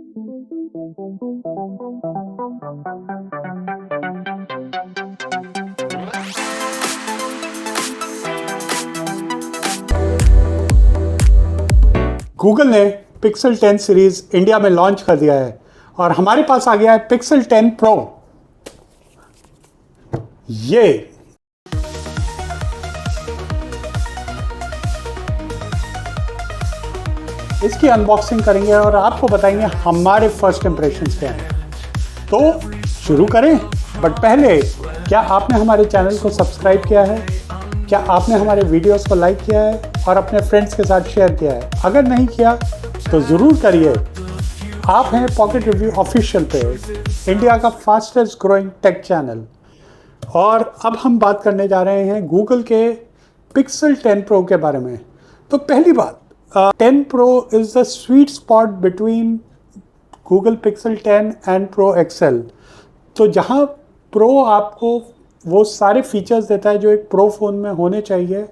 Google ने pixel 10 series India में launch कर दिया है और हमारे पास आ गया है पिक्सल 10 प्रो। ये इसकी अनबॉक्सिंग करेंगे और आपको बताएंगे हमारे फर्स्ट इंप्रेशंस क्या हैं। तो शुरू करें, बट पहले क्या आपने हमारे चैनल को सब्सक्राइब किया है? क्या आपने हमारे वीडियोस को लाइक किया है और अपने फ्रेंड्स के साथ शेयर किया है? अगर नहीं किया तो ज़रूर करिए। आप हैं पॉकेट रिव्यू ऑफिशियल पे, इंडिया का फास्टेस्ट ग्रोइंग टेक चैनल। और अब हम बात करने जा रहे हैं गूगल के पिक्सल 10 प्रो के बारे में। तो पहली बात, 10 pro is the sweet spot between Google Pixel 10 and pro XL. तो जहाँ प्रो आपको वो सारे फीचर्स देता है जो एक प्रो फ़ोन में होने चाहिए,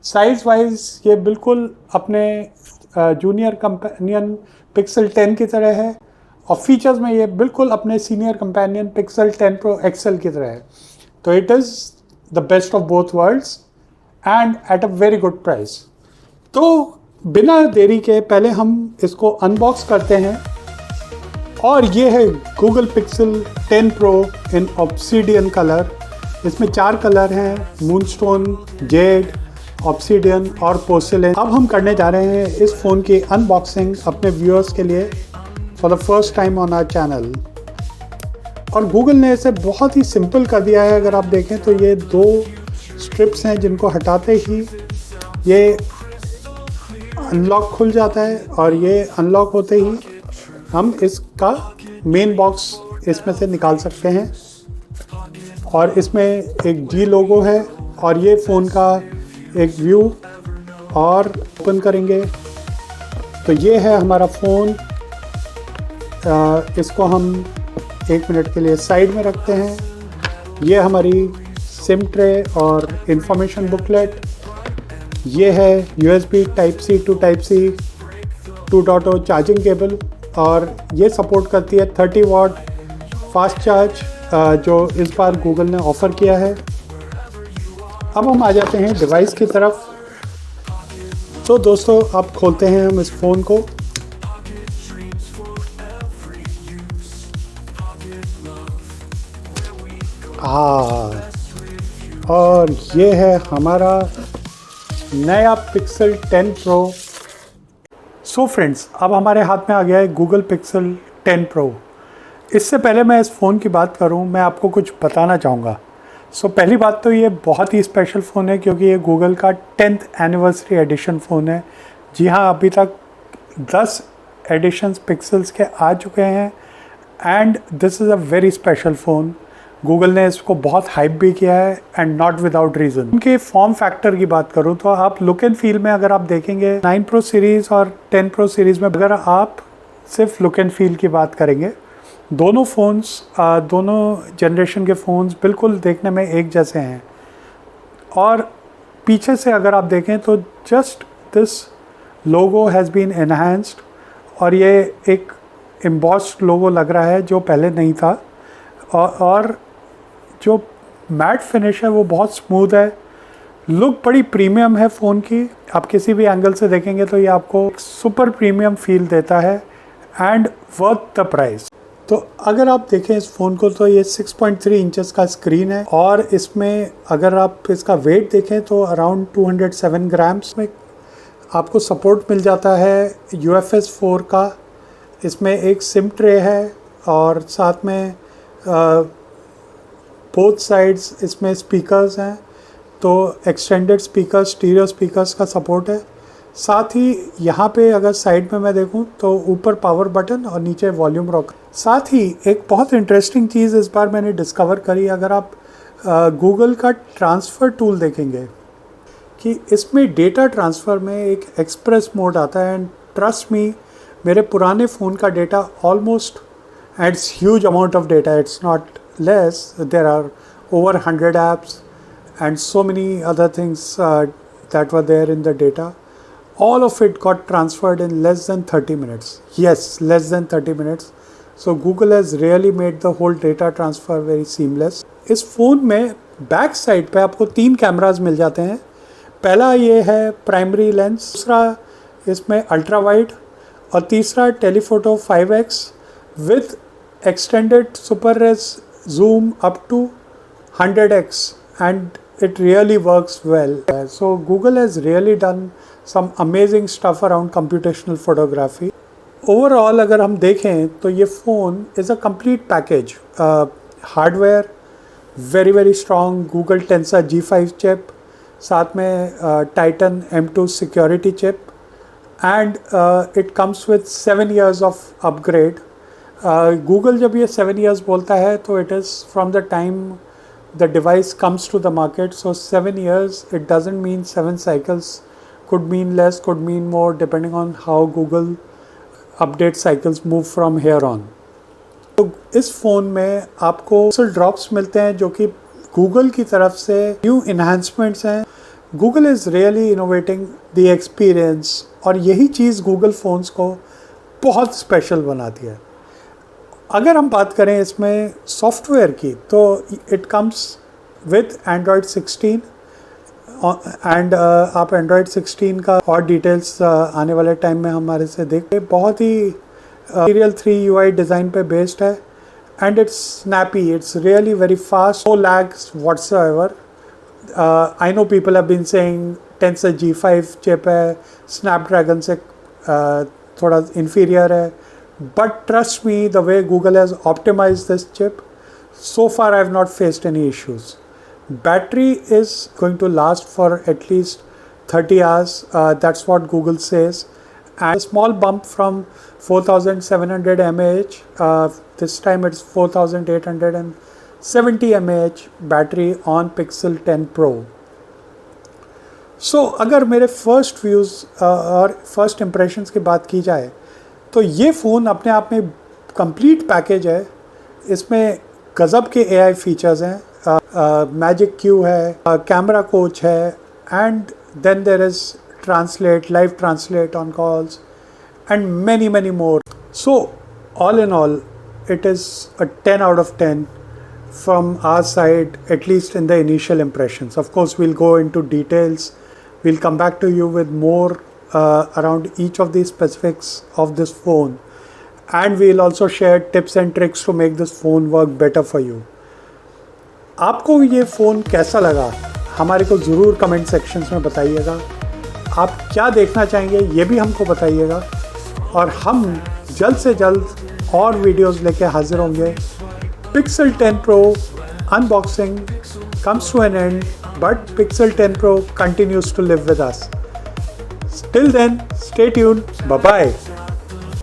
साइज़ वाइज ये बिल्कुल अपने जूनियर कंपेनियन पिक्सल 10 की तरह है और फीचर्स में ये बिल्कुल अपने senior companion Pixel 10 pro XL की तरह है। तो it is the best of both worlds and at a very good price. तो बिना देरी के पहले हम इसको अनबॉक्स करते हैं। और ये है Google Pixel 10 pro in obsidian colour. इसमें 4 कलर हैं, मूनस्टोन, जेड, ऑब्सीडियन और पोर्सिलेन। अब हम करने जा रहे हैं इस फ़ोन की अनबॉक्सिंग अपने व्यूअर्स के लिए for the first time on our channel. और गूगल ने इसे बहुत ही सिंपल कर दिया है। अगर आप देखें तो ये 2 स्ट्रिप्स हैं जिनको हटाते ही ये अनलॉक खुल जाता है और ये अनलॉक होते ही हम इसका मेन बॉक्स इसमें से निकाल सकते हैं। और इसमें एक जी लोगो है और ये फ़ोन का एक व्यू। और ओपन करेंगे तो ये है हमारा फ़ोन। इसको हम 1 मिनट के लिए साइड में रखते हैं। ये हमारी सिम ट्रे और इंफॉर्मेशन बुकलेट। ये है USB type C to type C 2.0 charging cable और ये सपोर्ट करती है 30 वाट फास्ट चार्ज जो इस बार गूगल ने ऑफ़र किया है। अब हम आ जाते हैं डिवाइस की तरफ। तो दोस्तों अब खोलते हैं हम इस फ़ोन को। और ये है हमारा नया पिक्सल 10 प्रो। सो फ्रेंड्स, अब हमारे हाथ में आ गया है गूगल पिक्सल 10 प्रो। इससे पहले मैं इस फ़ोन की बात करूं, मैं आपको कुछ बताना चाहूँगा। सो पहली बात तो ये बहुत ही स्पेशल फ़ोन है क्योंकि ये गूगल का 10th एनिवर्सरी एडिशन फ़ोन है। जी हाँ, अभी तक 10 एडिशंस पिक्सल्स के आ चुके हैं and this is a very special phone. Google ने इसको बहुत हाइप भी किया है एंड नॉट विदाउट रीज़न। उनके फॉर्म फैक्टर की बात करूँ तो आप लुक एंड फील में अगर आप देखेंगे 9 प्रो सीरीज़ और 10 प्रो सीरीज़ में अगर आप सिर्फ लुक एंड फील की बात करेंगे, दोनों फ़ोन्स दोनों जनरेशन के फ़ोन्स बिल्कुल देखने में एक जैसे हैं। और पीछे से अगर आप देखें तो just this logo has been enhanced और ये एक एम्बॉस्ड लोगो लग रहा है जो पहले नहीं था। और जो मैट फिनिश है वो बहुत स्मूथ है। लुक बड़ी प्रीमियम है फ़ोन की। आप किसी भी एंगल से देखेंगे तो ये आपको सुपर प्रीमियम फील देता है एंड वर्थ द प्राइस। तो अगर आप देखें इस फ़ोन को तो ये 6.3 इंचेस का स्क्रीन है और इसमें अगर आप इसका वेट देखें तो अराउंड 207 ग्राम्स में आपको सपोर्ट मिल जाता है UFS 4 का। इसमें एक सिम ट्रे है और साथ में बोथ साइड्स इसमें स्पीकर्स हैं, तो एक्सटेंडेड स्पीकर स्टीरियो स्पीकर्स का सपोर्ट है। साथ ही यहाँ पे अगर साइड में मैं देखूँ तो ऊपर पावर बटन और नीचे वॉल्यूम रॉक। साथ ही एक बहुत इंटरेस्टिंग चीज़ इस बार मैंने डिस्कवर करी। अगर आप गूगल का ट्रांसफ़र टूल देखेंगे कि इसमें डेटा ट्रांसफ़र में एक एक्सप्रेस मोड आता है एंड ट्रस्ट मी, मेरे पुराने फ़ोन का data almost it's huge amount of data, it's not less, there are over 100 apps and so many other things that were there in the data. all of it got transferred in less than 30 minutes. Yes, less than 30 minutes. So Google has really made the whole data transfer very seamless. इस phone में back side पे आपको 3 cameras मिल जाते हैं. पहला ये है primary lens, दूसरा इसमें अल्ट्रा वाइड और तीसरा telephoto 5x with extended super res zoom up to 100x, and it really works well. So Google has really done some amazing stuff around computational photography. Overall अगर हम देखें तो ये phone is a complete package. Hardware very very strong, Google Tensor G5 chip, साथ में Titan M2 security chip, and it comes with 7 years of upgrade. Google जब ये 7 years बोलता है तो it is from the time the device comes to the market. So 7 years, it doesn't mean 7 cycles, could mean less, could mean more, depending on how Google update cycles move from here on. तो इस phone में आपको pixel drops मिलते हैं जो कि Google की तरफ से न्यू इन्हांसमेंट्स हैं. Google is really innovating the experience, और यही चीज़ गूगल फ़ोन्स को बहुत स्पेशल बनाती है. अगर हम बात करें इसमें सॉफ्टवेयर की तो it comes with Android 16, and आप एंड्रॉयड 16 का और डिटेल्स आने वाले टाइम में हमारे से देखते. बहुत ही Serial 3 UI डिज़ाइन पे बेस्ड है, and it's snappy, it's really very fast, no lags whatsoever. I know people have been saying Tensor G5 chip है, स्नैपड्रैगन से थोड़ा इन्फीरियर है. But trust me, the way Google has optimized this chip, so far I have not faced any issues. Battery is going to last for at least 30 hours. That's what Google says. And a small bump from 4700 mAh. This time it's 4870 mAh battery on Pixel 10 Pro. So अगर मेरे first views और first impressions की बात की जाए तो ये phone अपने आप में कंप्लीट पैकेज है. इसमें गज़ब के AI फीचर्स हैं, मैजिक क्यू है, कैमरा कोच है, and then there is translate, live translate on calls, and many many more. So all in all it is a 10 out of 10 from our side, at least in the initial impressions. Of course, we'll go into details. We'll come back to you with more around each of the specifics of this phone, and we'll also share tips and tricks to make this phone work better for you. आपको ये phone कैसा लगा हमारे को ज़रूर comment sections में बताइएगा. आप क्या देखना चाहेंगे ये भी हमको बताइएगा, और हम जल्द से जल्द और वीडियोस लेके हाजिर होंगे. Pixel 10 Pro unboxing comes to an end, but Pixel 10 Pro continues to live with us. Till then, stay tuned. Bye-bye.